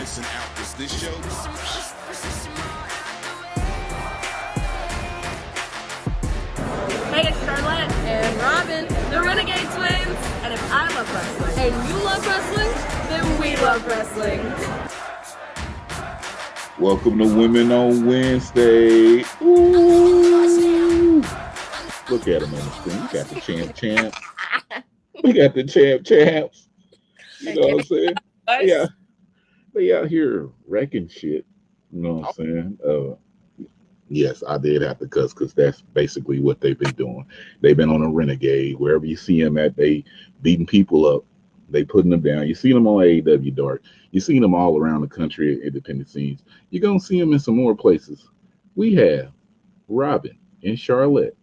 missing out is this show. Hey, it's Charlette and Robyn, the Renegade Twins. And if I love wrestling and you love wrestling, then we love wrestling. Welcome to Women on Wednesday. Ooh. Look at them on the screen. We got the champs. We got the champs. You know what I'm saying? Yeah. They out here wrecking shit. You know what I'm saying? Yes, I did have to cuss because that's basically what they've been doing. They've been on a renegade. Wherever you see them at, they beating people up. They putting them down. You see them on AEW Dark. You see them all around the country at independent scenes. You're going to see them in some more places. We have Robyn and Charlette,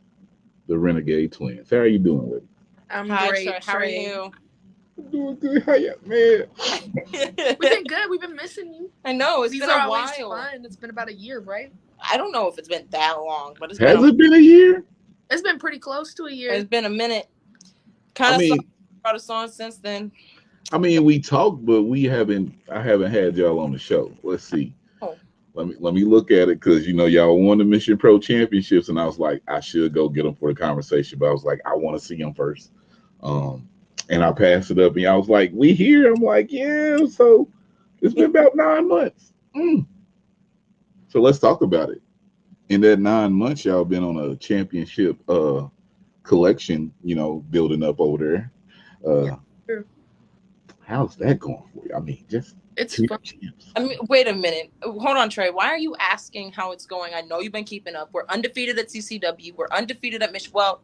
the Renegade Twins. How are you doing, lady? I'm Hi, great. How are you? I'm doing good. How you, man? We've been good. We've been missing you. I know. It's These been are a always while. fun. It's been about a year, right? I don't know if it's been that long, but it's Has it been a year? It's been pretty close to a year. It's been a minute. Brought us on since then. I mean, we talked, but I haven't had y'all on the show. Let's see. Oh. Let me look at it because y'all won the Mission Pro Championships, and I was like, I should go get them for the conversation, but I was like, I want to see them first. And I passed it up, and y'all was like, we here. I'm like, yeah. So it's been about 9 months. So let's talk about it. In that 9 months, y'all been on a championship collection, building up over there. True. How's that going for you? I mean, it's fun. I mean, wait a minute. Hold on, Trey. Why are you asking how it's going? I know you've been keeping up. We're undefeated at CCW. We're undefeated at Mission. Well,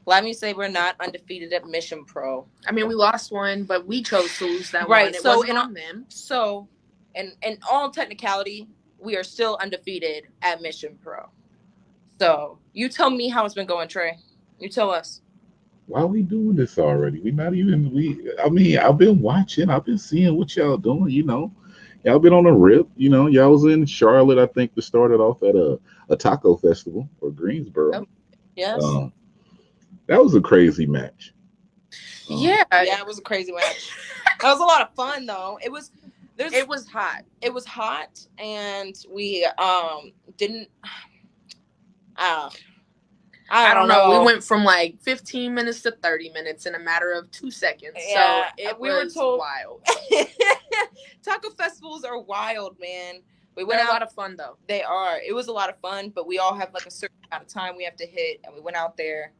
let me say we're not undefeated at Mission Pro. I mean, we lost one, but we chose to lose that right. one. It So wasn't on them. So, in all technicality, we are still undefeated at Mission Pro. So you tell me how it's been going, Trey. You tell us. Why are we doing this already? I've been watching. I've been seeing what y'all doing, Y'all been on a rip, Y'all was in Charlotte, I think, to start it off at a taco festival or Greensboro. Oh, yes. That was a crazy match. Yeah, it was a crazy match. That was a lot of fun, though. It was hot. It was hot, and we didn't. I don't know. We went from like 15 minutes to 30 minutes in a matter of 2 seconds. Yeah, so we were told wild. Taco festivals are wild, man. They're a lot of fun, though. They are. It was a lot of fun, but we all have like a certain amount of time we have to hit, and we went out there.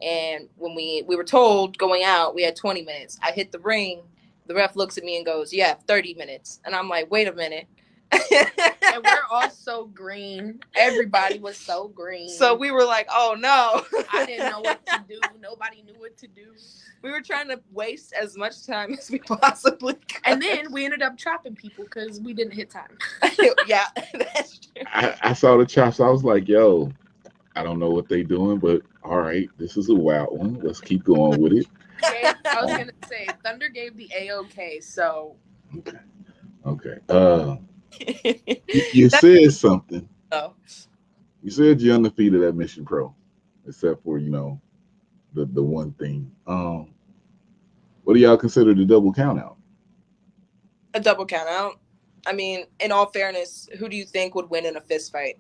And when we were told going out, we had 20 minutes. I hit the ring. The ref looks at me and goes, "Yeah, 30 minutes." And I'm like, "Wait a minute." And we're all so green. Everybody was so green. So we were like, "Oh no!" I didn't know what to do. Nobody knew what to do. We were trying to waste as much time as we possibly could. And then we ended up chopping people because we didn't hit time. Yeah, that's true. I saw the chops. I was like, "Yo, I don't know what they doing, but all right, this is a wild one. Let's keep going with it." I was gonna say Thunder gave the A-OK. So okay. You said something. Oh. You said you're undefeated at Mission Pro, except for the one thing. What do y'all consider the double count out? A double count out. I mean, in all fairness, who do you think would win in a fist fight?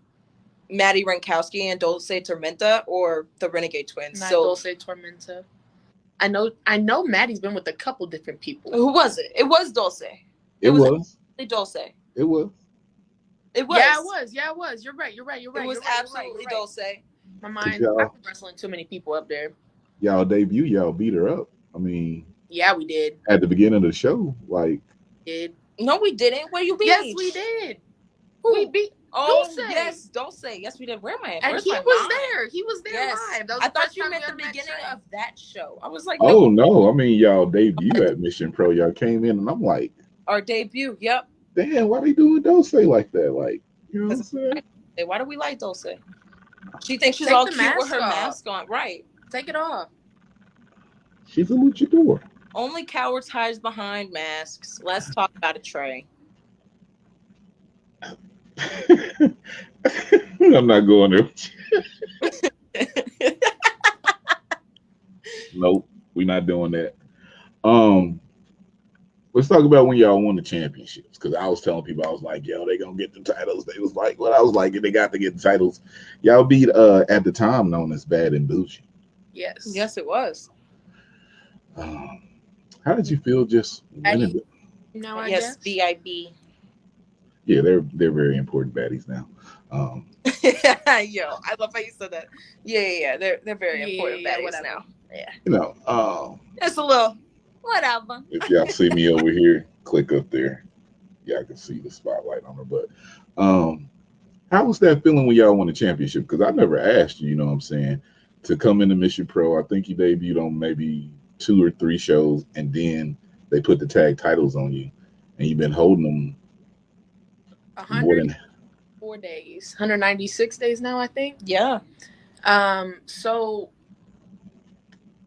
Madi Wrenkowski and Dulce Tormenta, or the Renegade Twins? Not Dulce Tormenta. I know Maddie's been with a couple different people. Who was it? It was Dulce. It was Dulce. It was. It was. Yeah, it was. You're right. It was absolutely Dulce. My mind, I was wrestling too many people up there. Y'all debut, y'all beat her up. I mean, yeah, we did. At the beginning of the show, like. No, we didn't. Where you beat? Yes, we did. Who? We beat. Oh, Dulce. yes, Dulce. Yes, we did. Where am I? And he was there. He was there yes. live. I thought you meant the beginning of that show. I was like, oh no, I mean y'all debut at Mission Pro. Y'all came in, and I'm like, our debut. Yep. Damn, why they doing Dulce like that? Like, you know what I'm saying? Why do we like Dulce? She thinks she's all cute with her mask on. Right. Take it off. She's a luchador. Only cowards hide behind masks. Let's talk about it, Trey. I'm not going there. Nope, we're not doing that. Let's talk about when y'all won the championships. Because I was telling people, I was like, yo, they gonna get the titles. They was like, well, I was like, they got to get the titles. Y'all beat at the time known as Bad and Bougie. Yes. Yes, it was. How did you feel just winning it? No, I Yes, guess. BIB. Yeah, they're very important baddies now. Yo, I love how you said that. Yeah. They're very important baddies whatever. now. Yeah. You know, It's a little whatever. if y'all see me over here, click up there. Y'all can see the spotlight on her. But how was that feeling when y'all won the championship? Because I never asked you, you know what I'm saying, to come into Mission Pro. I think you debuted on maybe 2 or 3 shows, and then they put the tag titles on you, and you've been holding them more than 104 days, 196 days now, I think. Yeah. So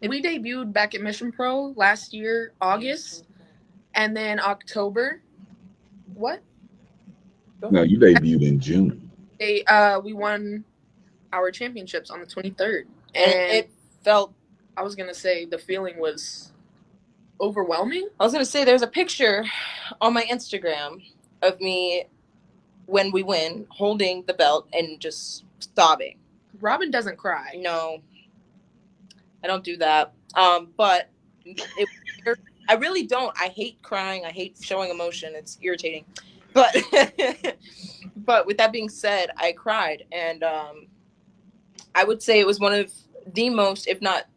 we debuted back at Mission Pro last year, August, and then October. What? No, you debuted in June. We won our championships on the 23rd, And it felt. I was gonna say the feeling was overwhelming. I was gonna say there's a picture on my Instagram of me when we win, holding the belt and just sobbing. Robyn doesn't cry. No, I don't do that. But I really don't. I hate crying. I hate showing emotion. It's irritating. But but with that being said, I cried, and I would say it was one of the most, if not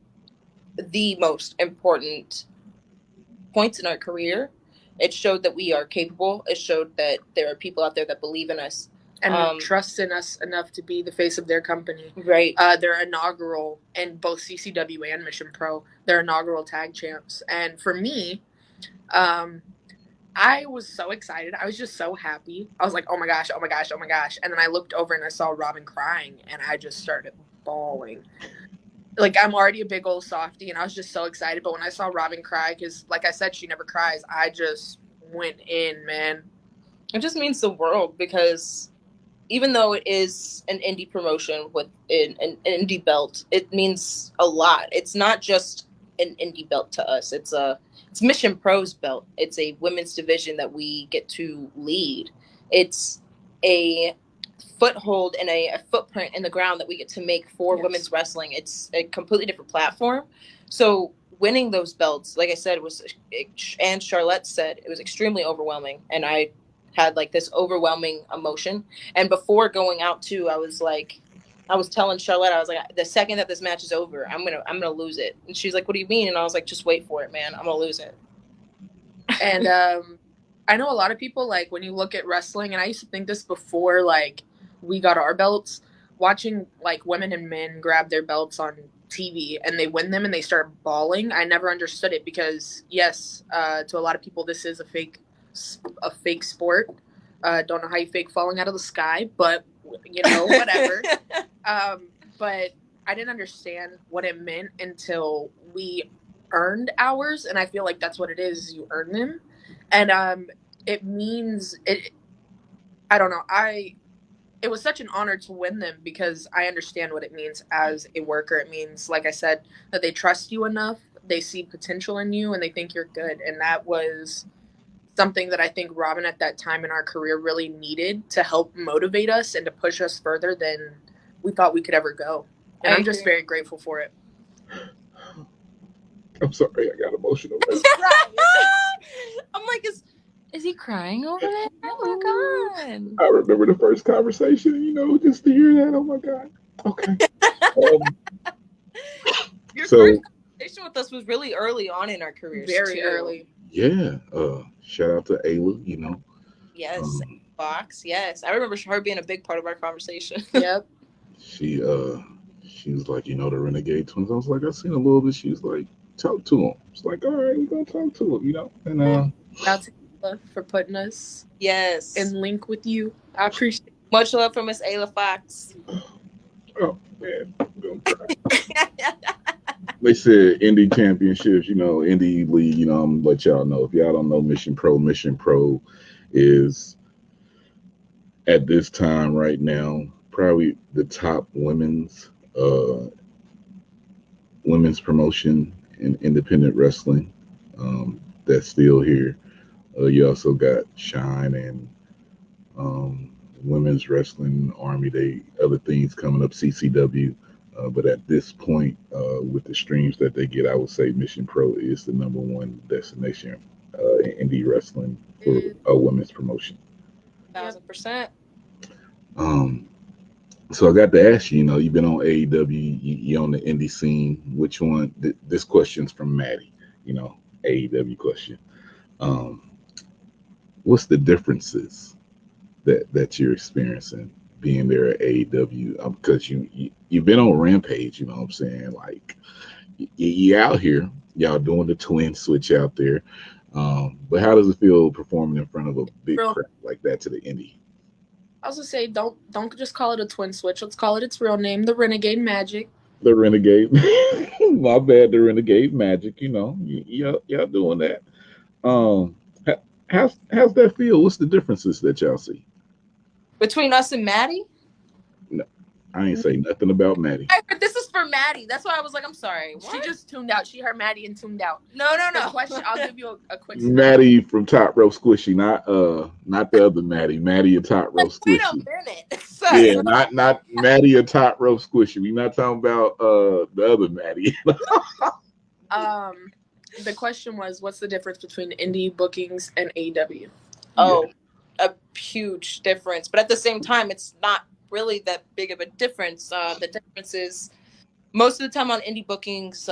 the most important points in our career. It showed that we are capable. It showed that there are people out there that believe in us and trust in us enough to be the face of their company. Right. Their inaugural, in both CCW and Mission Pro, their inaugural tag champs. And for me, I was so excited. I was just so happy. I was like, oh my gosh, oh my gosh, oh my gosh. And then I looked over and I saw Robyn crying, and I just started bawling. Like, I'm already a big old softie, and I was just so excited. But when I saw Robyn cry, because like I said, she never cries, I just went in, man. It just means the world, because even though it is an indie promotion with an indie belt, it means a lot. It's not just an indie belt to us. It's Mission Pro's belt. It's a women's division that we get to lead. It's a foothold and a footprint in the ground that we get to make for women's wrestling. It's a completely different platform. So winning those belts, like I said, and Charlette said, it was extremely overwhelming. And I had like this overwhelming emotion. And before going out too, I was telling Charlette, I was like, the second that this match is over, I'm gonna lose it. And she's like, what do you mean? And I was like, just wait for it, man. I'm gonna lose it. And I know a lot of people, like, when you look at wrestling, and I used to think this before, like, we got our belts, watching like women and men grab their belts on TV and they win them and they start bawling. I never understood it, because yes, to a lot of people this is a fake sport. Don't know how you fake falling out of the sky, but you know, whatever. But I didn't understand what it meant until we earned ours, and I feel like that's what it is. You earn them, and it means it. I don't know. It was such an honor to win them, because I understand what it means as a worker. It means, like I said, that they trust you enough, they see potential in you, and they think you're good. And that was something that I think Robyn at that time in our career really needed to help motivate us and to push us further than we thought we could ever go. And I'm just very grateful for it. I'm sorry, I got emotional. I'm like, is he crying over there? Oh my God. I remember the first conversation, you know, just to hear that. Oh my God. Okay. Your first conversation with us was really early on in our careers. Very early. Yeah. Shout out to Ayla, you know. Yes. Fox. Yes. I remember her being a big part of our conversation. Yep. She was like, you know, the Renegade Twins. I was like, I seen a little bit. She was like, talk to him. It's like, all right, we're gonna talk to him, you know. And that's for putting us in link with you. I appreciate it. Much love from Miss Ayla Fox. Oh man, I'm gonna cry. They said indie championships, you know, indie league, you know, I'm gonna let y'all know. If y'all don't know Mission Pro is at this time right now probably the top women's promotion in independent wrestling that's still here. You also got Shine and um, Women's Wrestling Army. They other things coming up, CCW. But at this point, with the streams that they get, I would say Mission Pro is the number one destination in indie wrestling for a women's promotion. 1,000%. Um, so I got to ask you, you've been on AEW, you're on the indie scene. Which one? This question's from Maddie, AEW question. Um, what's the differences that you're experiencing being there at AEW? Because you've been on Rampage, you know what I'm saying? Like you out here, y'all doing the twin switch out there. But how does it feel performing in front of a big crowd like that to the indie? I was gonna say, don't just call it a twin switch. Let's call it its real name, the Renegade Magic. The Renegade, my bad, the Renegade Magic. Y'all doing that. Um, how's that feel? What's the differences that y'all see between us and Maddie? No, I ain't say nothing about Maddie. This is for Maddie. That's why I was like, I'm sorry. What? She just tuned out. She heard Maddie and tuned out. No. The question, I'll give you a quick. Maddie from Top Row Squishy, not the other Maddie. Maddie a Top Row Squishy. Wait a minute. Sorry. Yeah, not Maddie a Top Row Squishy. We not talking about the other Maddie. The question was, what's the difference between indie bookings and AEW? Oh, yeah. A huge difference. But at the same time, it's not really that big of a difference. The difference is most of the time on indie bookings,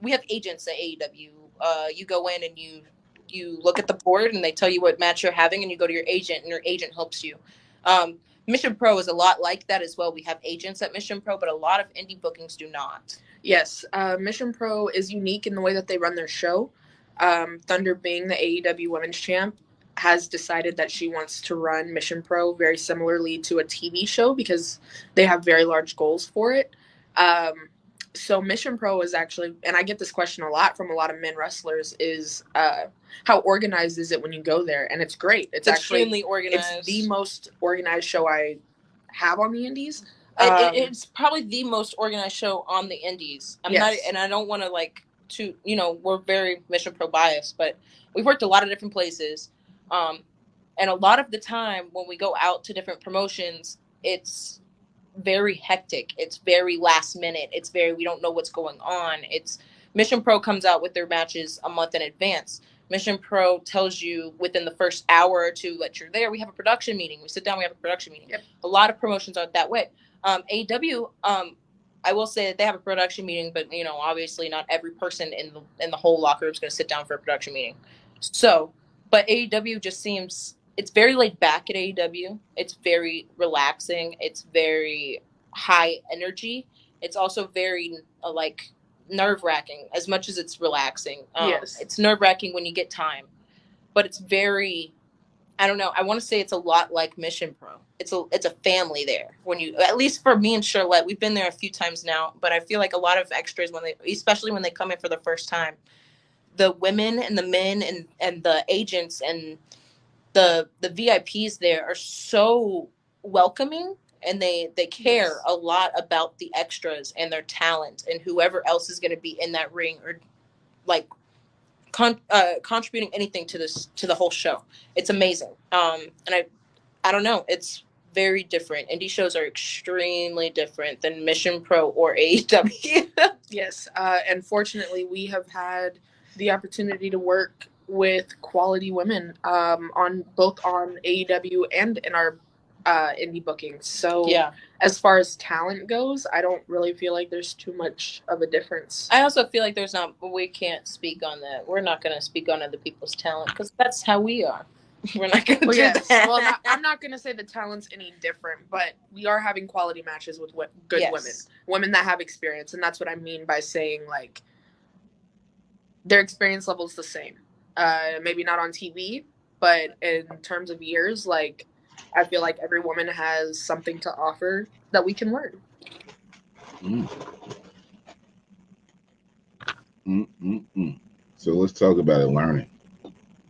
we have agents at AEW. You go in and you look at the board and they tell you what match you're having and you go to your agent and your agent helps you. Mission Pro is a lot like that as well. We have agents at Mission Pro, but a lot of indie bookings do not. Yes, Mission Pro is unique in the way that they run their show. Thunder Bing, the AEW Women's Champ, has decided that she wants to run Mission Pro very similarly to a TV show because they have very large goals for it. So Mission Pro is actually, and I get this question a lot from a lot of men wrestlers, is how organized is it when you go there? And it's great. It's actually extremely organized. It's the most organized show I have on the indies. It's probably the most organized show on the indies. I don't want to we're very Mission Pro biased, but we've worked a lot of different places. And a lot of the time when we go out to different promotions, it's very hectic. It's very last minute. We don't know what's going on. Mission Pro comes out with their matches a month in advance. Mission Pro tells you within the first hour or two that you're there. We have a production meeting. We sit down, we have a production meeting. Yep. A lot of promotions are that way. AEW, I will say that they have a production meeting, but obviously not every person in the whole locker room is going to sit down for a production meeting. So, but AEW just seems, it's very laid back at AEW. It's very relaxing. It's very high energy. It's also very nerve-wracking as much as it's relaxing. Yes. It's nerve-wracking when you get time, but it's very, I don't know. I want to say it's a lot like Mission Pro. It's a family there. At least for me and Charlette, we've been there a few times now, but I feel like a lot of extras especially when they come in for the first time, the women and the men and the agents and the VIPs there are so welcoming, and they care a lot about the extras and their talent and whoever else is going to be in that ring or contributing anything to the whole show. It's amazing. And I don't know. It's very different. Indie shows are extremely different than Mission Pro or AEW. Yes. Unfortunately, we have had the opportunity to work with quality women on AEW and in our indie bookings. So yeah, as far as talent goes, I don't really feel like there's too much of a difference. I also feel like we can't speak on that. We're not going to speak on other people's talent because that's how we are. We're not going to do that. Well, I'm not going to say the talent's any different, but we are having quality matches with good women that have experience. And that's what I mean by saying their experience level is the same. Maybe not on TV, but in terms of years, I feel like every woman has something to offer that we can learn. So let's talk about it, learning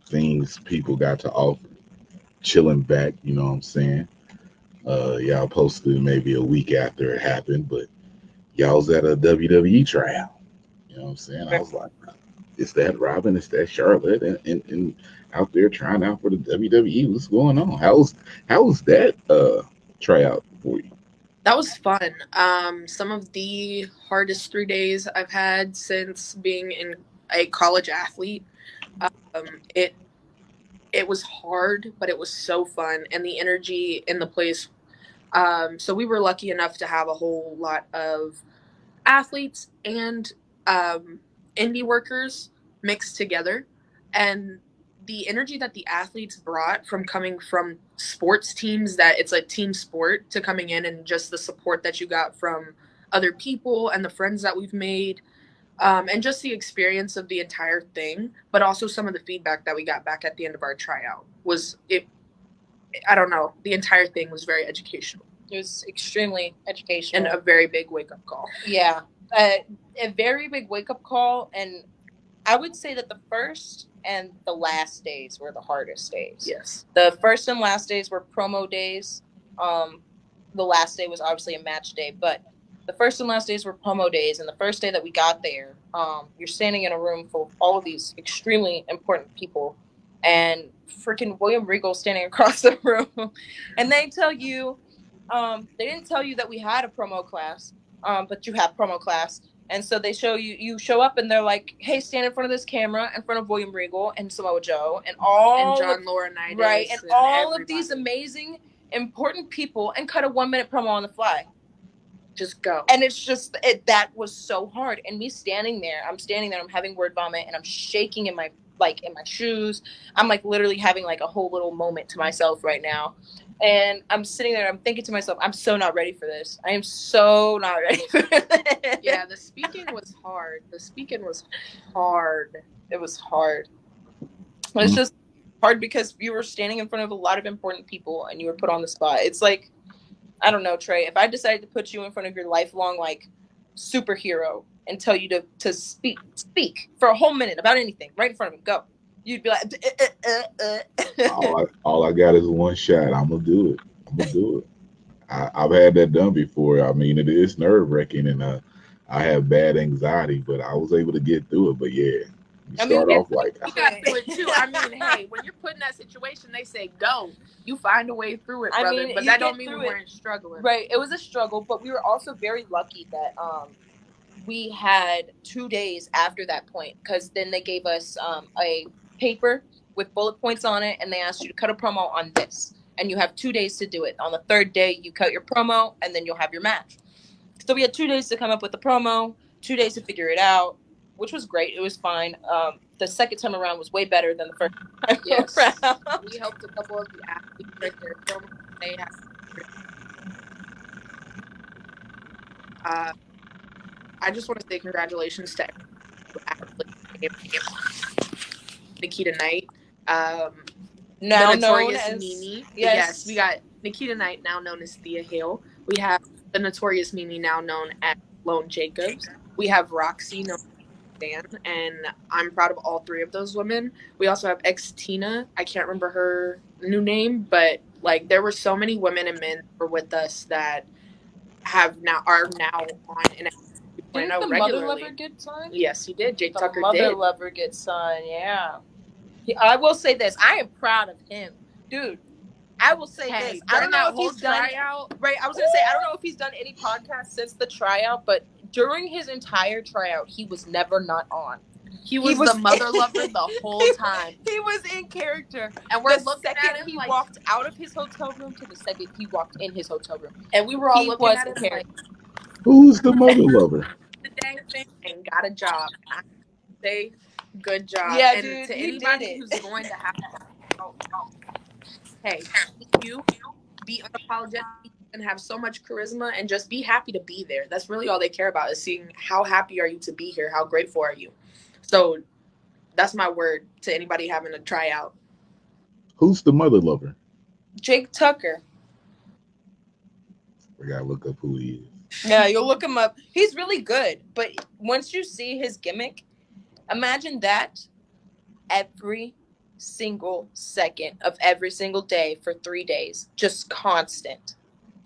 things people got to offer. Chilling back, you know what I'm saying? Y'all posted maybe a week after it happened, but y'all was at a WWE tryout. You know what I'm saying? I was like, Is that Robyn? Is that Charlotte? And out there trying out for the WWE? What's going on? How's that tryout for you? That was fun. Some of the hardest 3 days I've had since being a college athlete. It was hard, but it was so fun, and the energy in the place. So we were lucky enough to have a whole lot of athletes and indie workers mixed together, and the energy that the athletes brought from coming from sports teams, that it's a team sport, to coming in, and just the support that you got from other people and the friends that we've made, and just the experience of the entire thing, but also some of the feedback that we got back at the end of our tryout was it. I don't know. The entire thing was very educational. It was extremely educational. And a very big wake-up call. Yeah. A very big wake-up call. And I would say that the first and the last days were the hardest days. Yes. The first and last days were promo days. The last day was obviously a match day. But the first and last days were promo days. And the first day that we got there, you're standing in a room full of all of these extremely important people. And freaking William Regal standing across the room. And they tell you... they didn't tell you that we had a promo class, but you have promo class. And so they show you show up and they're like, hey, stand in front of this camera in front of William Regal and Samoa Joe and John Laurinaitis. Right. And all everybody. Of these amazing, important people and cut a 1-minute promo on the fly. Just go. And it's just, that was so hard. And me standing there, I'm having word vomit and I'm shaking in my shoes. I'm like literally having like a whole little moment to myself right now. And I'm sitting there, I'm thinking to myself, I'm so not ready for this. I am so not ready for this. Yeah, the speaking was hard. It was hard. It's just hard because you were standing in front of a lot of important people and you were put on the spot. It's like, I don't know, Trey, if I decided to put you in front of your lifelong, like, superhero and tell you to speak for a whole minute about anything right in front of him, go. You'd be like, all I got is one shot. I'm gonna do it. I've had that done before. I mean, it is nerve wracking, and I have bad anxiety, but I was able to get through it. But yeah, you start off like you got through it too. I mean, hey, when you're put in that situation, they say go. You find a way through it, brother. I mean, but that don't mean we weren't struggling. Right. It was a struggle, but we were also very lucky that we had 2 days after that point, because then they gave us a paper with bullet points on it, and they asked you to cut a promo on this, and you have 2 days to do it. On the third day, you cut your promo, and then you'll have your match. So we had 2 days to come up with the promo, 2 days to figure it out, which was great. It was fine. The second time around was way better than the first time around. We helped a couple of the athletes right there. They had. I just want to say congratulations to Nikita Knight, now the notorious known as Mimi. Yes, we got Nikita Knight, now known as Thea Hale. We have the notorious Mimi, now known as Lone Jacobs. We have Roxy, known as Dan, and I'm proud of all three of those women. We also have Tina. I can't remember her new name, but like there were so many women and men who were with us that are now on an. Didn't the Mother Lover get signed? Yes, he did. Jake Tucker did. Mother Lover get signed, yeah. I will say this. I am proud of him. Dude, I will say this. I don't know if he's done tryout. Right, I was going to say, I don't know if he's done any podcasts since the tryout, but during his entire tryout, he was never not on. He was the Mother Lover the whole time. He was in character. And we're looking at him. He walked out of his hotel room to the second he walked in his hotel room. And we were all looking at him like, who's the Mother Lover? The dang thing and got a job. I say good job. Yeah, and dude, to anybody who's going to have hey, you be unapologetic and have so much charisma and just be happy to be there. That's really all they care about, is seeing how happy are you to be here, how grateful are you. So that's my word to anybody having a tryout. Who's the Mother Lover? Jake Tucker. I gotta look up who he is. Yeah, you'll look him up. He's really good. But once you see his gimmick, imagine that every single second of every single day for 3 days. Just constant.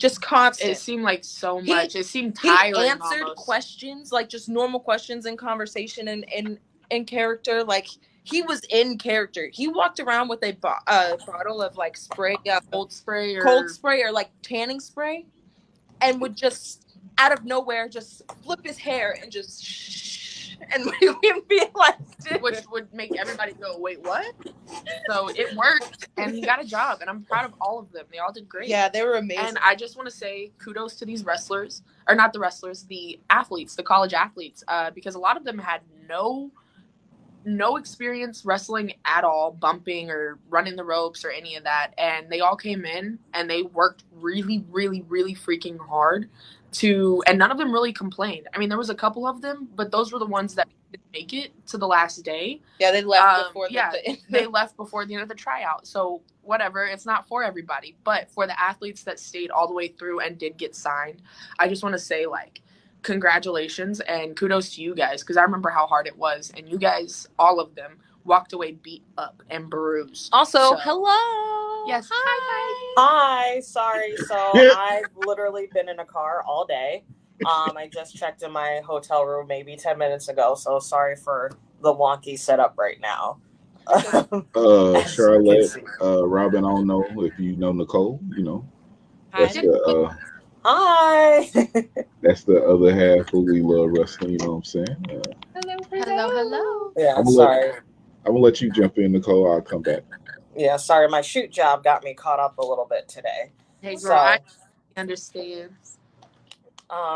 It seemed like so much. It seemed tiring. He answered almost. Questions, like just normal questions in conversation, and in character. Like, he was in character. He walked around with a bottle of like spray, cold spray or like tanning spray, and would just out of nowhere just flip his hair and just shh, and we'd be like, dude. Which would make everybody go, wait, what? So it worked, and he got a job, and I'm proud of all of them. They all did great. Yeah, they were amazing. And I just want to say kudos to these wrestlers, or not the wrestlers, the athletes, the college athletes, because a lot of them had no experience wrestling at all, bumping or running the ropes or any of that. And they all came in and they worked really, really, really freaking hard and none of them really complained. I mean, there was a couple of them, but those were the ones that didn't make it to the last day. Yeah, they left before they left before the end of the tryout. So whatever, it's not for everybody. But for the athletes that stayed all the way through and did get signed, I just want to say, like, congratulations and kudos to you guys, because I remember how hard it was, and you guys, all of them, walked away beat up and bruised. Also, hello. Yes. Hi. Sorry. So I've literally been in a car all day. I just checked in my hotel room maybe 10 minutes ago. So sorry for the wonky setup right now. Charlotte, Robyn, I don't know if you know Nicole, you know. That's Hi. That's the other half of We Love Wrestling, you know what I'm saying? Hello. Yeah, sorry. I'm going to let you jump in, Nicole. I'll come back. Yeah, sorry. My shoot job got me caught up a little bit today. Hey, girl, I understand.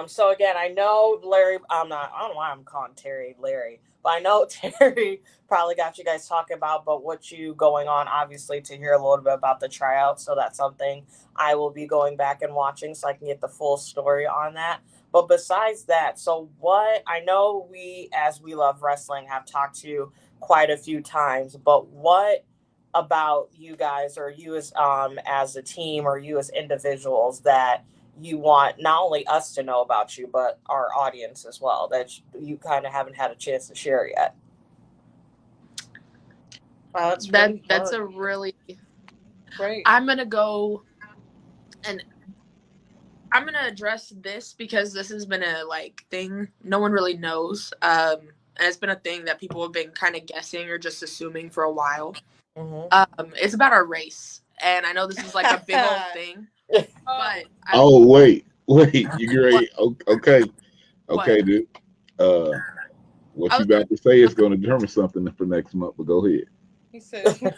So again, I know Larry, I don't know why I'm calling Terry Larry, but I know Terry probably got you guys talking about, but what you going on, obviously, to hear a little bit about the tryout. So that's something I will be going back and watching so I can get the full story on that. But besides that, so what, I know we, as We Love Wrestling, have talked to you quite a few times, but what about you guys, or you as a team, or you as individuals, that you want not only us to know about you, but our audience as well, that you kind of haven't had a chance to share yet? Wow, that's a really great. I'm gonna go and I'm gonna address this because this has been a thing no one really knows. And it's been a thing that people have been kind of guessing or just assuming for a while. Mm-hmm. It's about our race, and I know this is like a big old thing. But wait, you great? Okay, dude. What you about to say is going to determine something for next month. But go ahead. He said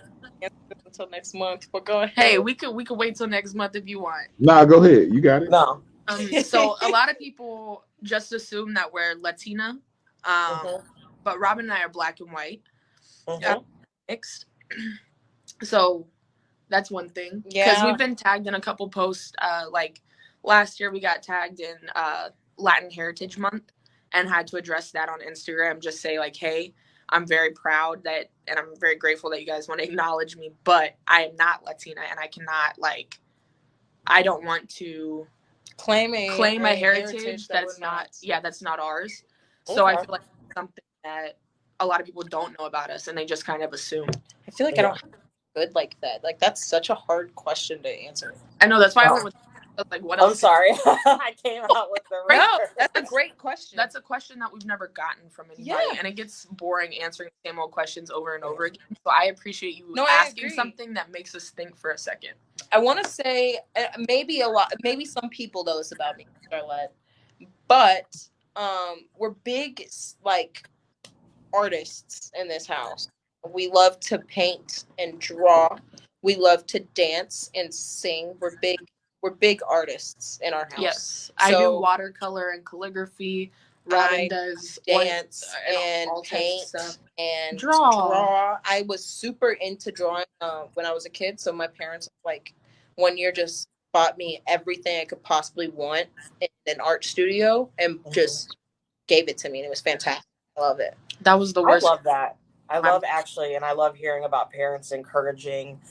until next month. But go ahead. Hey, we could wait till next month if you want. Nah, go ahead. You got it. No. So a lot of people just assume that we're Latina, but Robyn and I are black and white, mixed. So that's one thing. Because we've been tagged in a couple posts. Like last year, we got tagged in Latin Heritage Month and had to address that on Instagram. Just say like, hey, I'm very proud that, and I'm very grateful that you guys want to acknowledge me, but I am not Latina, and I cannot I don't want to claim a heritage that's not ours. Okay. So I feel like it's something that a lot of people don't know about us, and they just kind of assume. I feel like I don't good like that. Like, that's such a hard question to answer. I know, that's why I went with what else? I'm sorry. I came out with the no, that's a great question. That's a question that we've never gotten from anybody, and it gets boring answering the same old questions over and over again. So I appreciate you asking something that makes us think for a second. I want to say maybe some people know this about me, Charlotte, but we're big artists in this house. We love to paint and draw. We love to dance and sing. We're big artists in our house. Yes, I do watercolor and calligraphy. Robyn does dance and paint and draw. I was super into drawing when I was a kid. So my parents, one year, just bought me everything I could possibly want in an art studio and just gave it to me. And it was fantastic. I love it. That was the worst. I love that. I love hearing about parents encouraging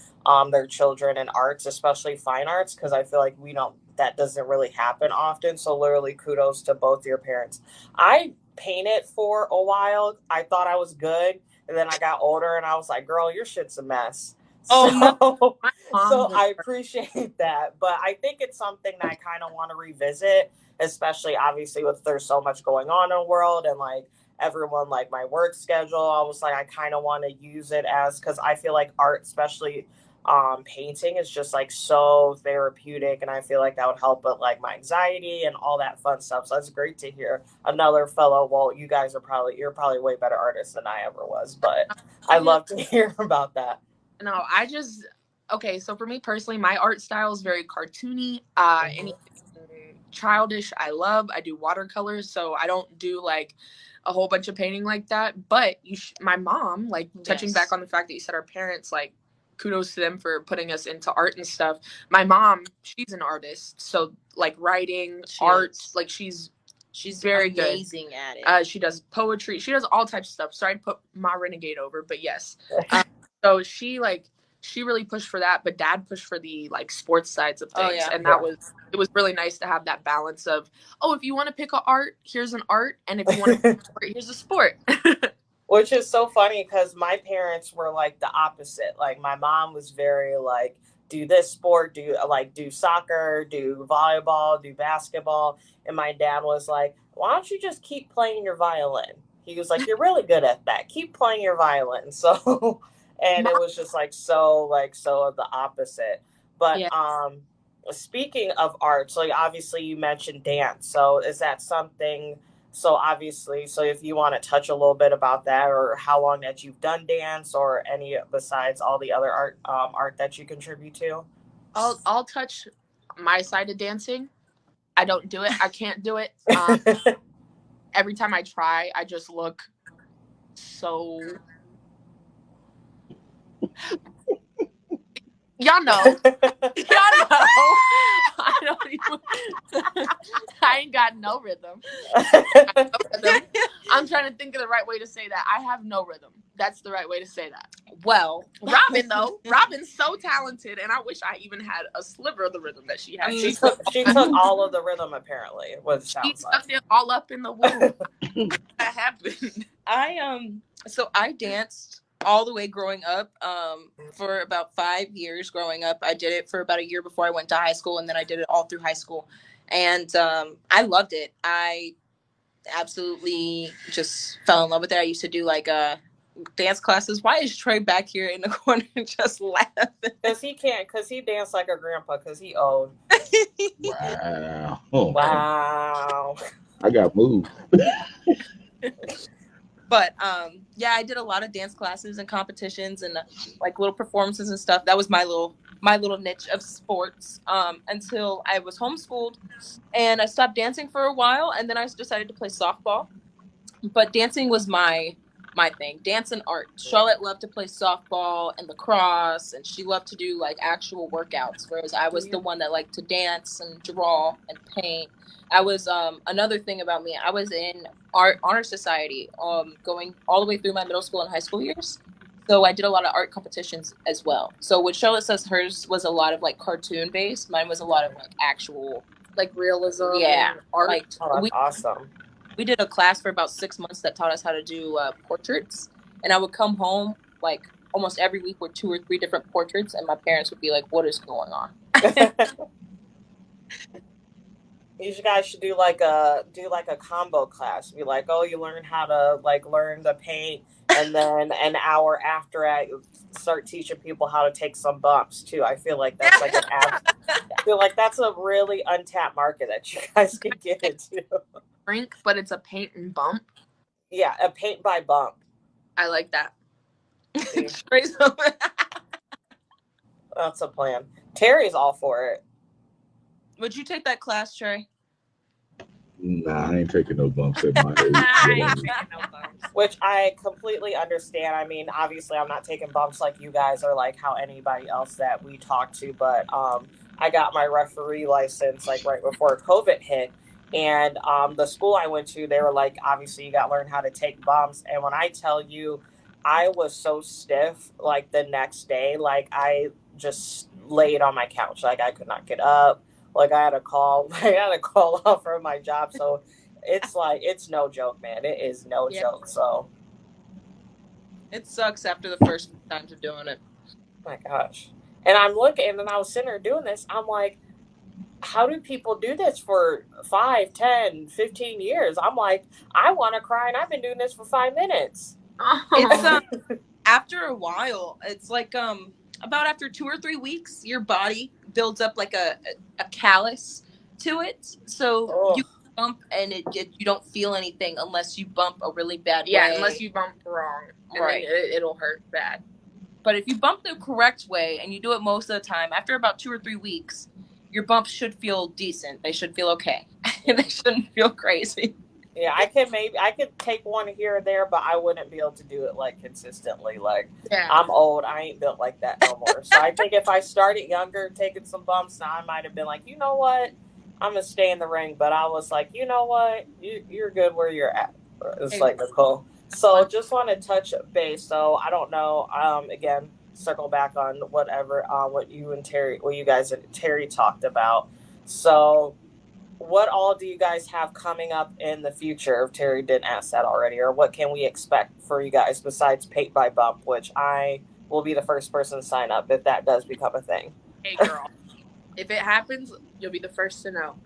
their children in arts, especially fine arts, because I feel like that doesn't really happen often. So literally kudos to both your parents. I painted for a while. I thought I was good. And then I got older and I was like, girl, your shit's a mess. So I appreciate that. But I think it's something that I kind of want to revisit, especially obviously with there's so much going on in the world, and everyone, like my work schedule. I was like, I kind of want to use it as, because I feel like art, especially painting, is just like so therapeutic, and I feel like that would help with like my anxiety and all that fun stuff. So that's great to hear another fellow. Well, you guys are you're probably way better artists than I ever was, but I love to hear about that. No, okay, so for me personally, my art style is very cartoony. Anything childish, I love. I do watercolors, so I don't do like a whole bunch of painting like that. But my mom, like touching back on the fact that you said our parents, like kudos to them for putting us into art and stuff. My mom, she's an artist, so like writing, art, like she's very amazing good at it. She does poetry, she does all types of stuff. Sorry to put my Renegade over, but yes. So she really pushed for that, but Dad pushed for the like sports sides of things. And it was really nice to have that balance of, if you want to pick an art, here's an art, and if you want to pick a sport, here's a sport. Which is so funny because my parents were like the opposite. Like my mom was very like, do this sport, do soccer, do volleyball, do basketball. And my dad was like, why don't you just keep playing your violin? He was like, you're really good at that. Keep playing your violin. So, and it was just like so of the opposite. But speaking of art, so obviously you mentioned dance. So is that something? So obviously, so if you want to touch a little bit about that, or how long that you've done dance, or any besides all the other art that you contribute to. I'll touch my side of dancing. I don't do it. I can't do it. Every time I try, I just look so. Y'all know. I ain't got no rhythm. I'm trying to think of the right way to say that. I have no rhythm. That's the right way to say that. Well, Robyn, though. Robyn's so talented, and I wish I even had a sliver of the rhythm that she has. She took all of the rhythm, apparently. She sucked it all up in the womb. That happened. So I danced all the way growing up, for about 5 years growing up. I did it for about a year before I went to high school, and then I did it all through high school. And I loved it. I absolutely just fell in love with it. I used to do like dance classes. Why is Trey back here in the corner just laughing? Because he danced like a grandpa, because he old. Wow. Wow. I got moved. But I did a lot of dance classes and competitions and like little performances and stuff. That was my little niche of sports, until I was homeschooled and I stopped dancing for a while, and then I decided to play softball. But dancing was my thing. Dance and art. Charlotte loved to play softball and lacrosse, and she loved to do like actual workouts, whereas I was the one that liked to dance and draw and paint. I was another thing about me, I was in art honor society, going all the way through my middle school and high school years. So I did a lot of art competitions as well. So what Charlotte says hers was a lot of like cartoon based. Mine was a lot of like actual like realism. Yeah, art. Like, awesome. We did a class for about 6 months that taught us how to do portraits, and I would come home like almost every week with 2 or 3 different portraits, and my parents would be like, "What is going on?" You guys should do like a combo class. Be like, oh, you learn how to learn to paint, and then an hour after I start teaching people how to take some bumps too. I feel like that's like I feel like that's a really untapped market that you guys could get into. Drink, but it's a paint and bump. Yeah, a paint by bump. I like that. That's a plan. Terry's all for it. Would you take that class, Trey? Nah, I ain't taking no bumps at my age. Which I completely understand. I mean, obviously, I'm not taking bumps like you guys or like how anybody else that we talk to, but I got my referee license like right before COVID hit. And the school I went to, they were like, obviously, you got to learn how to take bumps. And when I tell you, I was so stiff, like the next day, like I just laid on my couch. Like I could not get up. Like I had to call off from my job. So it's like, it's no joke, man. It is no joke. So it sucks after the first times of doing it. Oh my gosh. And I'm looking, and then I was sitting there doing this. I'm like, how do people do this for 5, 10, 15 years? I'm like, I want to cry, and I've been doing this for 5 minutes. It's after a while, it's like about after 2 or 3 weeks, your body builds up like a callus to it. So you bump and you don't feel anything unless you bump a really bad way. Unless you bump wrong, and right? It'll hurt bad. But if you bump the correct way and you do it most of the time, after about 2 or 3 weeks, your bumps should feel decent. They should feel okay. They shouldn't feel crazy. Yeah, I could take one here or there, but I wouldn't be able to do it like consistently. Like, I'm old, I ain't built like that no more. So I think if I started younger, taking some bumps, now I might have been like, you know what, I'm gonna stay in the ring. But I was like, you know what, you're good where you're at. It's like Nicole. So just want to touch base. So I don't know. Again, circle back on whatever what you guys and Terry talked about. So, what all do you guys have coming up in the future? If Terry didn't ask that already, or what can we expect for you guys besides Paint by Bump, which I will be the first person to sign up if that does become a thing. Hey, girl, if it happens, you'll be the first to know.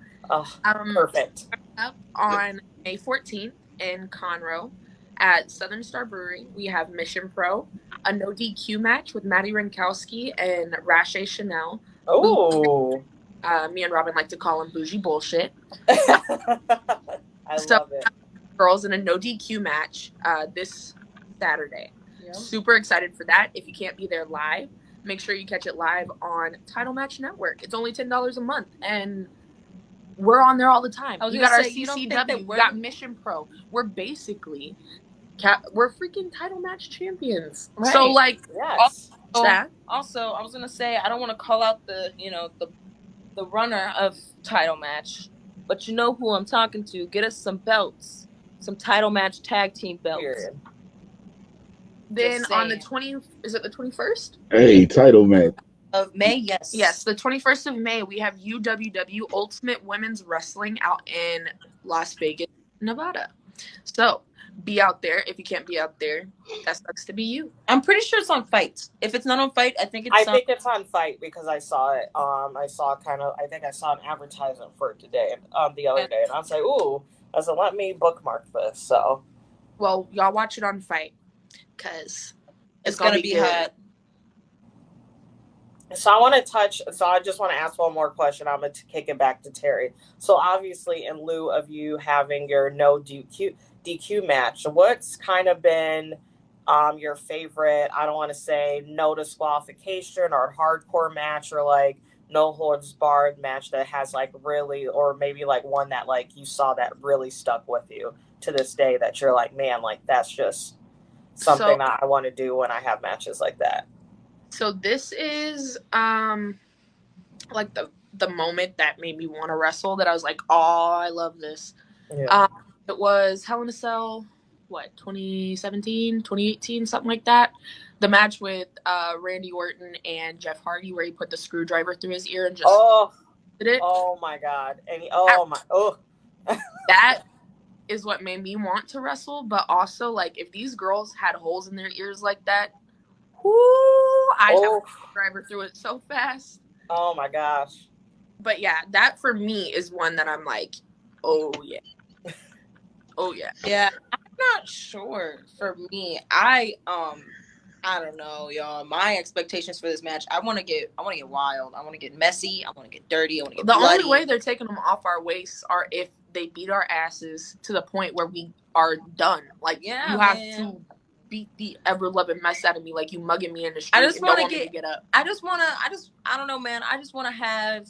Perfect. Up on May 14th in Conroe at Southern Star Brewery, we have Mission Pro, a no DQ match with Madi Wrenkowski and Raché Chanel. Oh. Me and Robyn like to call him bougie bullshit. I love it. Girls in a no DQ match this Saturday. Yep. Super excited for that. If you can't be there live, make sure you catch it live on Title Match Network. It's only $10 a month, and we're on there all the time. You got our CCW, we got Mission Pro. We're basically we're freaking title match champions. Right. So yes. Also, I was gonna say, I don't want to call out the runner of title match, but you know who I'm talking to. Get us some belts, some title match tag team belts. Period. Then on the 21st? Hey, title match. Of May, yes. Yes, the 21st of May, we have UWW Ultimate Women's Wrestling out in Las Vegas, Nevada. So be out there. If you can't be out there, that sucks to be you. I'm pretty sure it's on Fight. If it's not on Fight, I think it's on Fight because I saw it. I saw an advertisement for it today, the other day, and I was like, ooh, doesn't let me bookmark this. So, well, y'all watch it on Fight because it's gonna be hot. So I just want to ask one more question. I'm going to kick it back to Terry. So obviously, in lieu of you having your no DQ match, what's kind of been your favorite, I don't want to say no disqualification or hardcore match or like no holds barred match that has like really, or maybe like one that like you saw that really stuck with you to this day that you're like, man, like that's just something that I want to do when I have matches like that? So this is like the moment that made me want to wrestle, that I was like, oh, I love this. Yeah. It was Hell in a Cell, 2017, 2018, something like that. The match with Randy Orton and Jeff Hardy, where he put the screwdriver through his ear and just did it. Oh my God. And that is what made me want to wrestle. But also, like, if these girls had holes in their ears like that, I have a driver through it so fast. Oh my gosh. But yeah, that for me is one that I'm like, oh yeah. Oh yeah. Yeah. I'm not sure. For me, I don't know, y'all. My expectations for this match, I want to get wild. I want to get messy. I want to get dirty. I want to get bloody. Only way they're taking them off our waists are if they beat our asses to the point where we are done. Like, you have to beat the ever loving mess out of me, like you mugging me in the street. I just want to get up. I don't know, man. I just want to have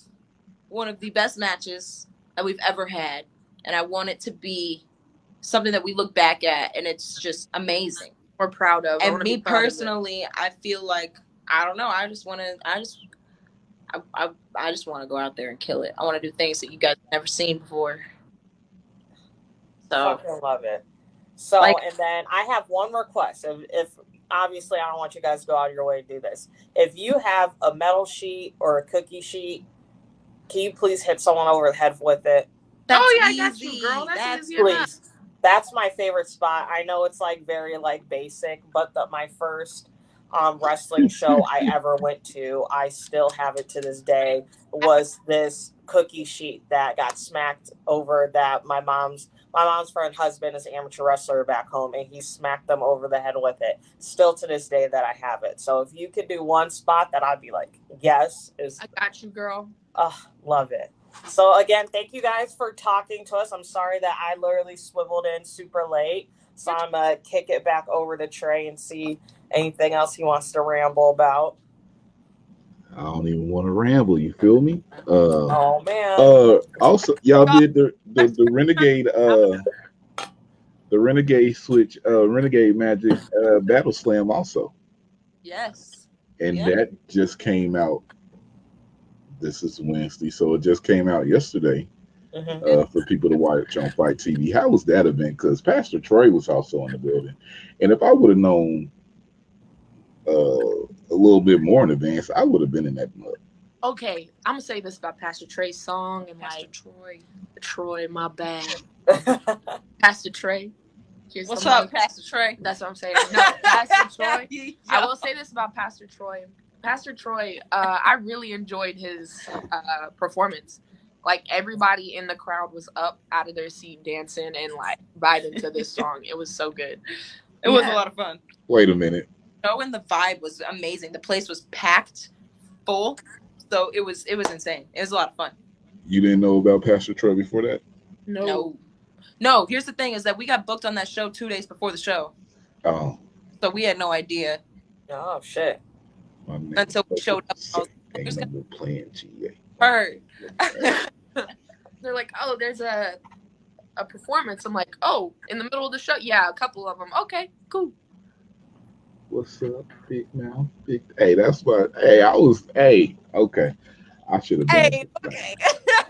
one of the best matches that we've ever had, and I want it to be something that we look back at and it's just amazing. We're proud of. And me personally, I feel like, I don't know. I just want to go out there and kill it. I want to do things that you guys have never seen before. So fucking love it. So, and then I have one request. If obviously I don't want you guys to go out of your way to do this. If you have a metal sheet or a cookie sheet, can you please hit someone over the head with it? I got you, girl. That's easy enough. That's my favorite spot. I know it's like very like basic, but my first wrestling show I ever went to, I still have it to this day, was this cookie sheet that got smacked over that my mom's friend husband is an amateur wrestler back home, and he smacked them over the head with it. Still to this day that I have it. So if you could do one spot that I'd be like, yes, is I got you, girl. Love it. So again, thank you guys for talking to us. I'm sorry that I literally swiveled in super late. So I'm going to kick it back over to Trey and see anything else he wants to ramble about. I don't even want to ramble. You feel me? Oh man. Also, y'all did the Renegade the Renegade Switch Renegade Magic Battle Slam also, Yes. and Yeah. that just came out. This is Wednesday, so it just came out yesterday. For people to watch on Fight TV. How was that event? Because Pastor Troy was also in the building, and if I would have known a little bit more in advance, I would have been in that mud. Okay, I'm gonna say this about Pastor Trey's song and Pastor like Troy, my bad. Pastor Trey. What's up, Pastor Trey? That's what I'm saying. No, Pastor Troy. Yeah. I will say this about Pastor Troy. Pastor Troy, I really enjoyed his performance. Like, everybody in the crowd was up out of their seat dancing and like vibing to this song. It was so good. It was a lot of fun. Wait a minute. Show and the vibe was amazing. The place was packed full, so it was insane. It was a lot of fun. You didn't know about Pastor Troy before that? No. Here's the thing: is that we got booked on that show 2 days before the show. Oh. So we had no idea. Oh shit. Until we showed up. I was like, ain't no more playing GA. Heard. They're like, oh, there's a performance. I'm like, oh, in the middle of the show? Yeah, a couple of them. Okay, cool. What's up, big mouth? Hey, that's what. Hey, okay. I should have done it. Okay.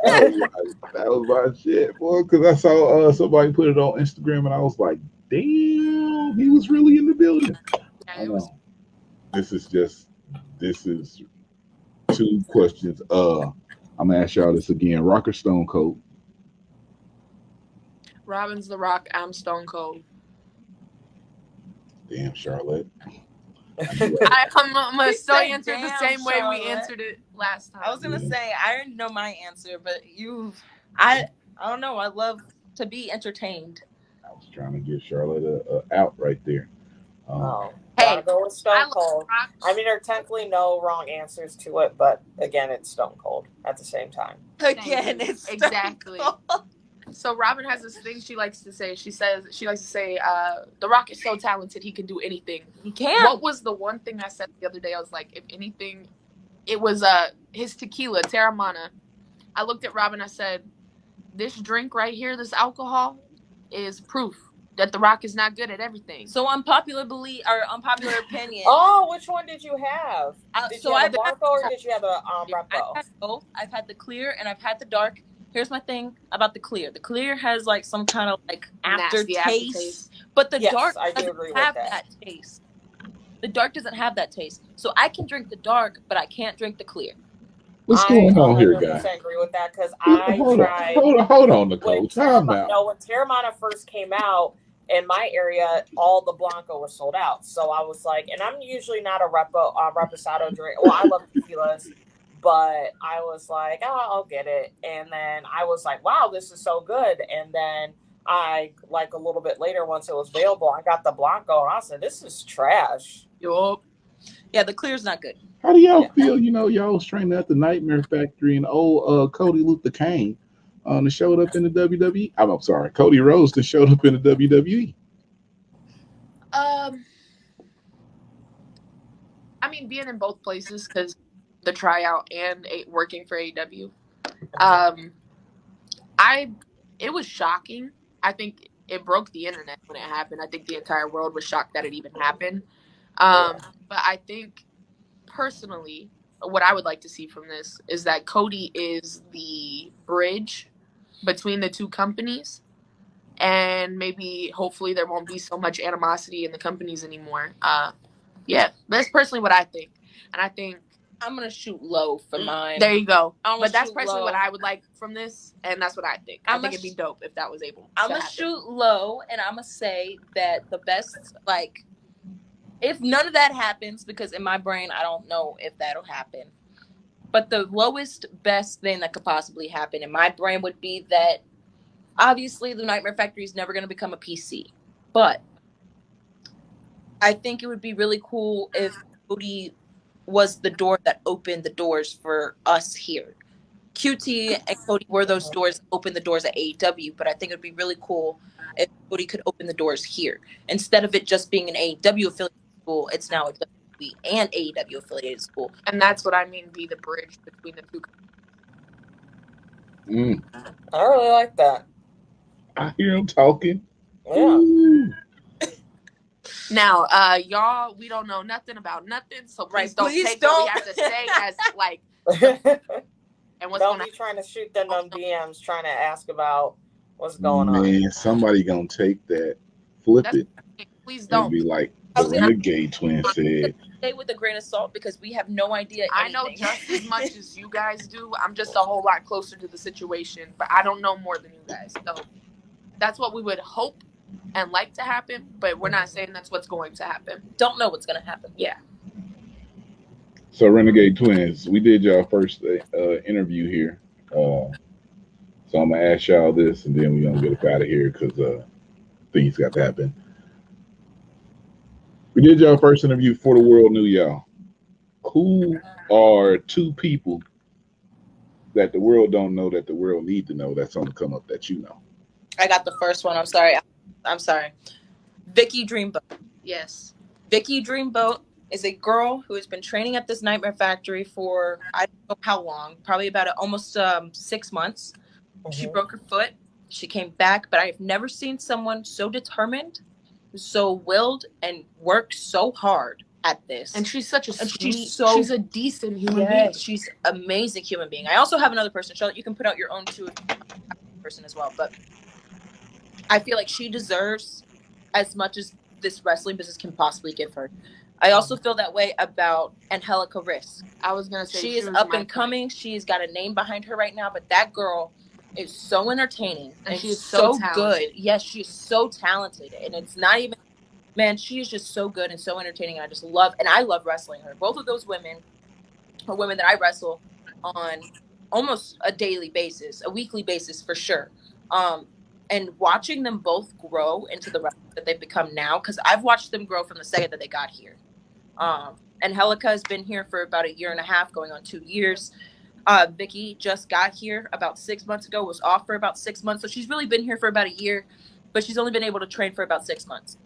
That was my shit, boy. Because I saw somebody put it on Instagram, and I was like, damn, he was really in the building. Yeah, I know. This is 2 questions. I'm gonna ask y'all this again. Rock or Stone Cold? Robin's The Rock. I'm Stone Cold. Damn, Charlotte. I'm gonna still said, answer the "Damn, same way we Charlotte." answered it last time. I was gonna say I already know my answer, but I don't know. I love to be entertained. I was trying to give Charlotte a out right there. Hey, go with Stone Cold. Rock. I mean, there are technically no wrong answers to it, but again, it's Stone Cold at the same time. Again, it's exactly. So Robin has this thing she likes to say. She likes to say, The Rock is so talented, he can do anything. He can. What was the one thing I said the other day? I was like, if anything, it was his tequila, Terramana. I looked at Robin, I said, this drink right here, this alcohol, is proof that The Rock is not good at everything. So unpopular opinion. Oh, which one did you have? Did you have the Blanco or did you have the Repo? I've had both. I've had the clear and I've had the dark. Here's my thing about the clear. The clear has like some kind of like aftertaste, but the dark doesn't have that taste. The dark doesn't have that taste. So I can drink the dark, but I can't drink the clear. What's going on here, guys? I agree with that because I tried. Hold on, Nicole. Time out. No, when Terramana first came out in my area, all the Blanco was sold out. So I was like, and I'm usually not a reposado drink. Well, I love tequilas. But I was like, oh, I'll get it. And then I was like, wow, this is so good. And then I, like a little bit later, once it was available, I got the Blanco. And I said, this is trash. Yup. Yeah, the clear's not good. How do y'all feel? You know, y'all was training at the Nightmare Factory and old Cody Luther Kane that showed up in the WWE. I'm sorry, Cody Rhodes that showed up in the WWE. I mean, being in both places because the tryout and working for AEW. It was shocking. I think it broke the internet when it happened. I think the entire world was shocked that it even happened. But I think personally, what I would like to see from this is that Cody is the bridge between the two companies, and maybe hopefully there won't be so much animosity in the companies anymore. Yeah, that's personally what I think. And I think I'm going to shoot low for mine. There you go. But that's personally what I would like from this, and that's what I think. I think it'd be dope if that was able to I'm going to shoot low, and I'm going to say that the best, like, If none of that happens, because in my brain, I don't know if that'll happen. But the lowest, best thing that could possibly happen in my brain would be that obviously the Nightmare Factory is never going to become a PC. But I think it would be really cool if Cody was the door that opened the doors for us here. QT and Cody were those doors that opened the doors at AEW, but I think it would be really cool if Cody could open the doors here. Instead of it just being an AEW affiliated school, it's now a WWE and AEW affiliated school. And that's what I mean, be the bridge between the two. I really like that. I hear him talking. Yeah. Ooh. Now, y'all, we don't know nothing about nothing, so please don't take what we have to say as like. And what's don't be trying to shoot them on DMs, trying to ask about what's going on. Man, somebody gonna take that, flip it. Please don't. And be like the Renegade Twins said. Stay with a grain of salt because we have no idea anything. I know just as much as you guys do. I'm just a whole lot closer to the situation, but I don't know more than you guys. So that's what we would hope and like to happen, but we're not saying that's what's going to happen. Don't know what's going to happen. Yeah. So Renegade Twins, we did y'all first interview here. So I'm going to ask y'all this, and then we're going to get up out of here because things got to happen. We did y'all first interview before the world knew y'all. Who are two people that the world don't know that the world need to know that's on the come up that you know? I got the first one. I'm sorry. Vicky Dreamboat. Yes. Vicky Dreamboat is a girl who has been training at this Nightmare Factory for I don't know how long, probably about almost 6 months. Mm-hmm. She broke her foot. She came back, but I have never seen someone so determined, so willed, and work so hard at this. And she's such a she's a decent human being. She's an amazing human being. I also have another person, Charlotte. You can put out your own two person as well, but I feel like she deserves as much as this wrestling business can possibly give her. I also feel that way about Angelica Risk. I was going to say she is up and coming. She's got a name behind her right now, but that girl is so entertaining and she's so good. Yes, she's so talented, and it's not even, man, she is just so good and so entertaining. And I love wrestling her. Both of those women are women that I wrestle on almost a daily basis, a weekly basis for sure. And watching them both grow into the wrestler that they've become now, because I've watched them grow from the second that they got here. Angelica has been here for about 1.5 years, going on 2 years. Vicky just got here about 6 months ago, was off for about 6 months. So she's really been here for about 1 year, but she's only been able to train for about 6 months.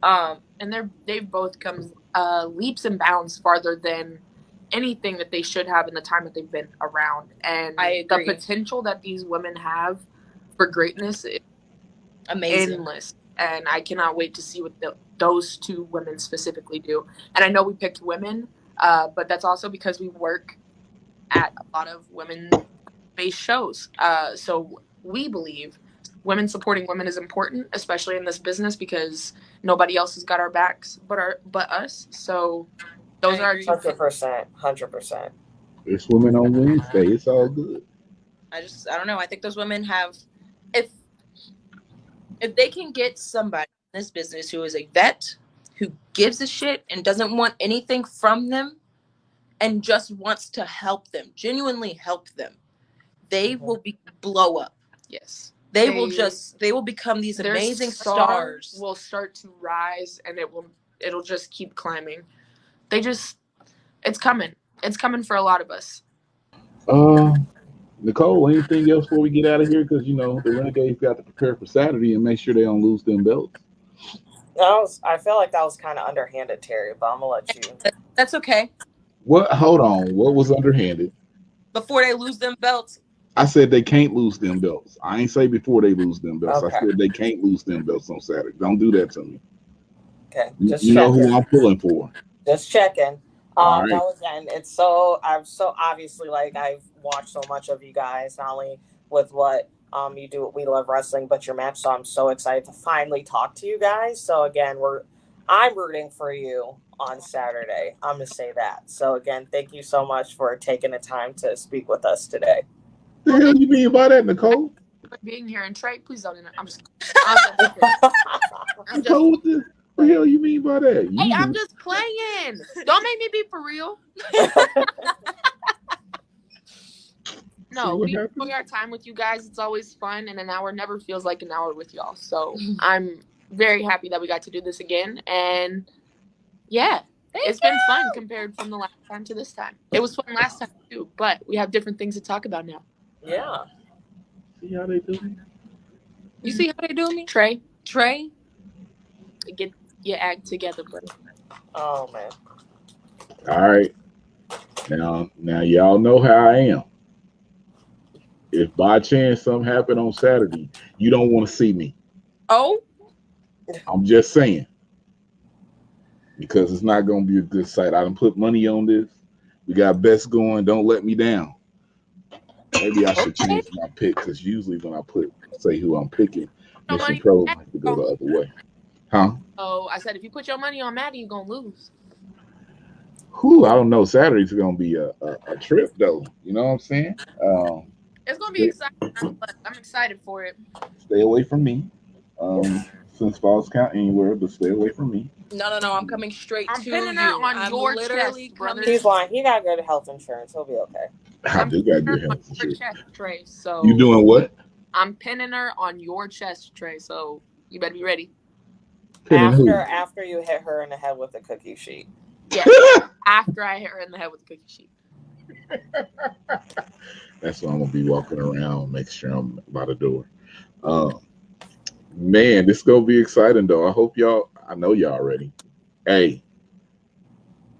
And they've both come leaps and bounds farther than anything that they should have in the time that they've been around. And the potential that these women have for greatness is amazing, endless. And I cannot wait to see what those two women specifically do. And I know we picked women, but that's also because we work at a lot of women-based shows. So we believe women supporting women is important, especially in this business, because nobody else has got our backs but us. So those are 100%. It's Women on Wednesday. It's all good. I don't know. I think those women have, if they can get somebody in this business who is a vet, who gives a shit and doesn't want anything from them and just wants to help them, genuinely help them, they will blow up. Yes. They will become these amazing stars. Will start to rise, and it'll just keep climbing. It's coming. It's coming for a lot of us. Nicole, anything else before we get out of here? Because, the Renegades got to prepare for Saturday and make sure they don't lose them belts. I feel like that was kind of underhanded, Terry, but I'm going to let you. That's okay. What? Hold on. What was underhanded? Before they lose them belts. I said they can't lose them belts. I ain't say before they lose them belts. Okay. I said they can't lose them belts on Saturday. Don't do that to me. Okay. You know who I'm pulling for. Just checking. Right. And I'm so obviously, like, I've watched so much of you guys, not only with what you do at We Love Wrestling, but your match. So I'm so excited to finally talk to you guys. So again, I'm rooting for you on Saturday. I'm gonna say that. So again, thank you so much for taking the time to speak with us today. The hell you mean by that, Nicole? Being here and Trey, please don't. I'm just. What the hell you mean by that? Hey, I'm just playing. Don't make me be for real. No, we enjoy our time with you guys. It's always fun, and an hour never feels like an hour with y'all. So I'm very happy that we got to do this again. And yeah, it's been fun compared from the last time to this time. It was fun last time too, but we have different things to talk about now. Yeah. See how they do me? You see how they do me? Trey, Get your act together, buddy. Oh man. All right. Now y'all know how I am. If by chance something happened on Saturday, you don't want to see me. Oh, I'm just saying. Because it's not going to be a good sight. I done put money on this. We got bets going. Don't let me down. Maybe I should change my pick because usually when I say who I'm picking, Mission Pro like to go the other way. Huh? Oh, I said if you put your money on Maddie, you're going to lose. Who? I don't know. Saturday's going to be a trip, though. You know what I'm saying? It's going to be exciting. I'm excited for it. Stay away from me. Since Falls count anywhere, but stay away from me. No. I'm coming straight to you. I'm pinning her on your literally chest, brother. He's lying. He got good health insurance. He'll be okay. I do got good health insurance. Chest, Trey, so you doing what? I'm pinning her on your chest, Trey. So you better be ready. After you hit her in the head with the cookie sheet. Yeah. After I hit her in the head with the cookie sheet. That's why I'm gonna be walking around, make sure I'm by the door. Man, this is gonna be exciting though. I know y'all ready. Hey,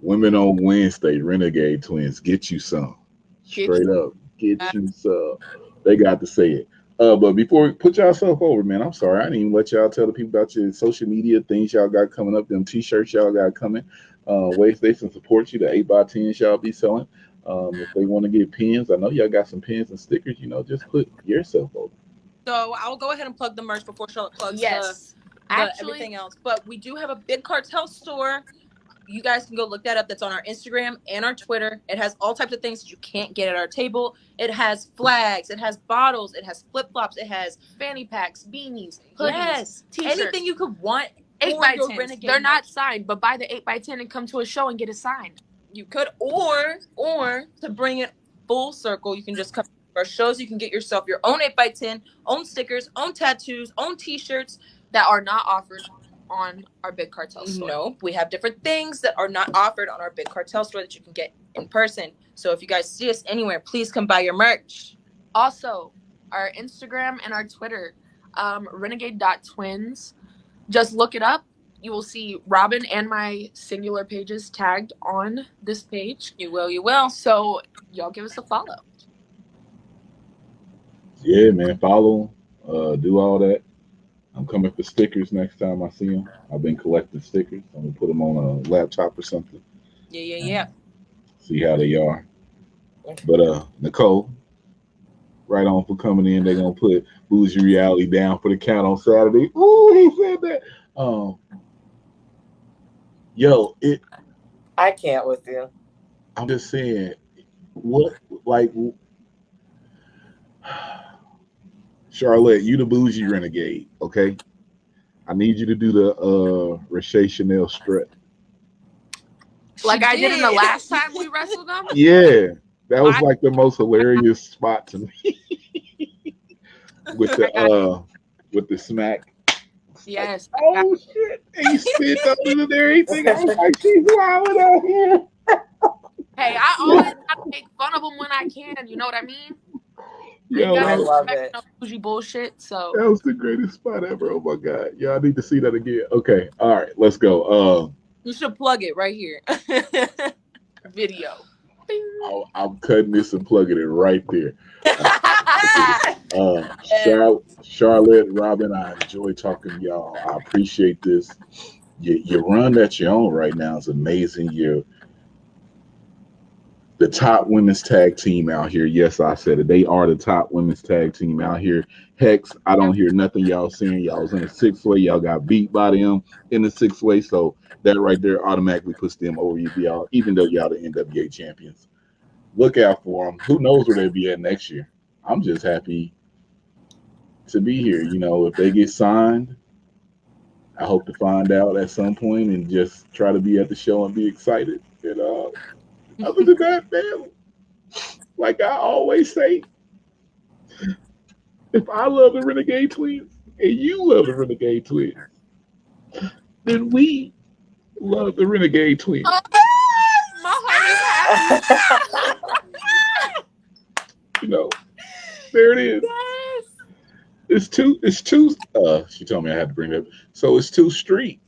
Women on Wednesday, Renegade Twins, get you some. Straight up, get you some. They got to say it. But before, put yourself over, man. I'm sorry, I didn't even let y'all tell the people about your social media things y'all got coming up, them t-shirts y'all got coming. Ways they can support you, the 8x10s y'all be selling. If they want to get pins, I know y'all got some pins and stickers, just put yourself over. So I'll go ahead and plug the merch before Charlotte plugs everything else. But we do have a Big Cartel store. You guys can go look that up. That's on our Instagram and our Twitter. It has all types of things that you can't get at our table. It has flags. It has bottles. It has flip-flops. It has fanny packs, beanies, hoodies, t-shirts. Anything you could want. 8x10s. They're not signed, but buy the 8x10 and come to a show and get it signed. You could, or to bring it full circle, you can just come to our shows. You can get yourself your own 8x10, own stickers, own tattoos, own t-shirts that are not offered on our Big Cartel store. No, we have different things that are not offered on our Big Cartel store that you can get in person. So if you guys see us anywhere, please come buy your merch. Also, our Instagram and our Twitter, Renegade.Twins. Just look it up. You will see Robyn and my singular pages tagged on this page. You will. So y'all give us a follow. Yeah, man. Follow, do all that. I'm coming for stickers next time I see them. I've been collecting stickers. I'm going to put them on a laptop or something. Yeah. See how they are. But Nicole, right on for coming in. They're going to put Bougie Reality down for the count on Saturday. Ooh, he said that. I can't with you. I'm just saying, Charlette, you the bougie renegade, okay? I need you to do the Raché Chanel strut. Like I did in the last time we wrestled them? Yeah. That was like the most hilarious spot to me. with the smack. Yes. Like, oh shit. And you spit up and everything. I was like, she's wilding out here. Hey, I always gotta make fun of them when I can, you know what I mean? Yo, I love it. No bougie bullshit, so that was the greatest spot ever. Oh my god. Y'all need to see that again. Okay. All right, let's go. You should plug it right here. Video. I'm cutting this and plugging it right there. Charlotte, Robyn, I enjoy talking to y'all. I appreciate this. Your run that you're on right now is amazing. You're the top women's tag team out here. Yes, I said it. They are the top women's tag team out here. Hex, I don't hear nothing y'all saying. Y'all was in a 6-way. Y'all got beat by them in the 6-way. So that right there automatically puts them over y'all, even though y'all the NWA champions. Look out for them. Who knows where they'll be at next year? I'm just happy to be here. If they get signed, I hope to find out at some point and just try to be at the show and be excited. And other than that, man, like I always say, if I love the Renegade Twins and you love the Renegade Twins, then we love the Renegade Twins. My heart is happy. You know, there it is. Yes. It's two. She told me I had to bring it up. So it's 2 Street.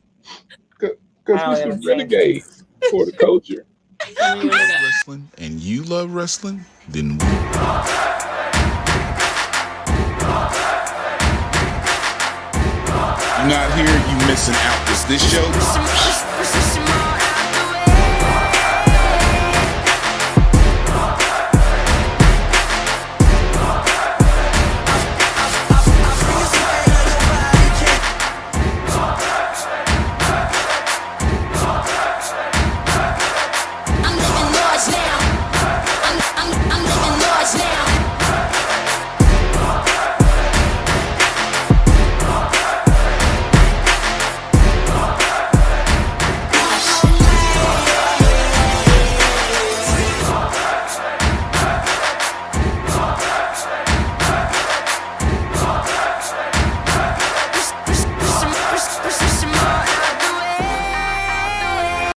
Because we're some renegades for the culture. If you love wrestling and you love wrestling, then we. You're not here, you missing out. Is this show?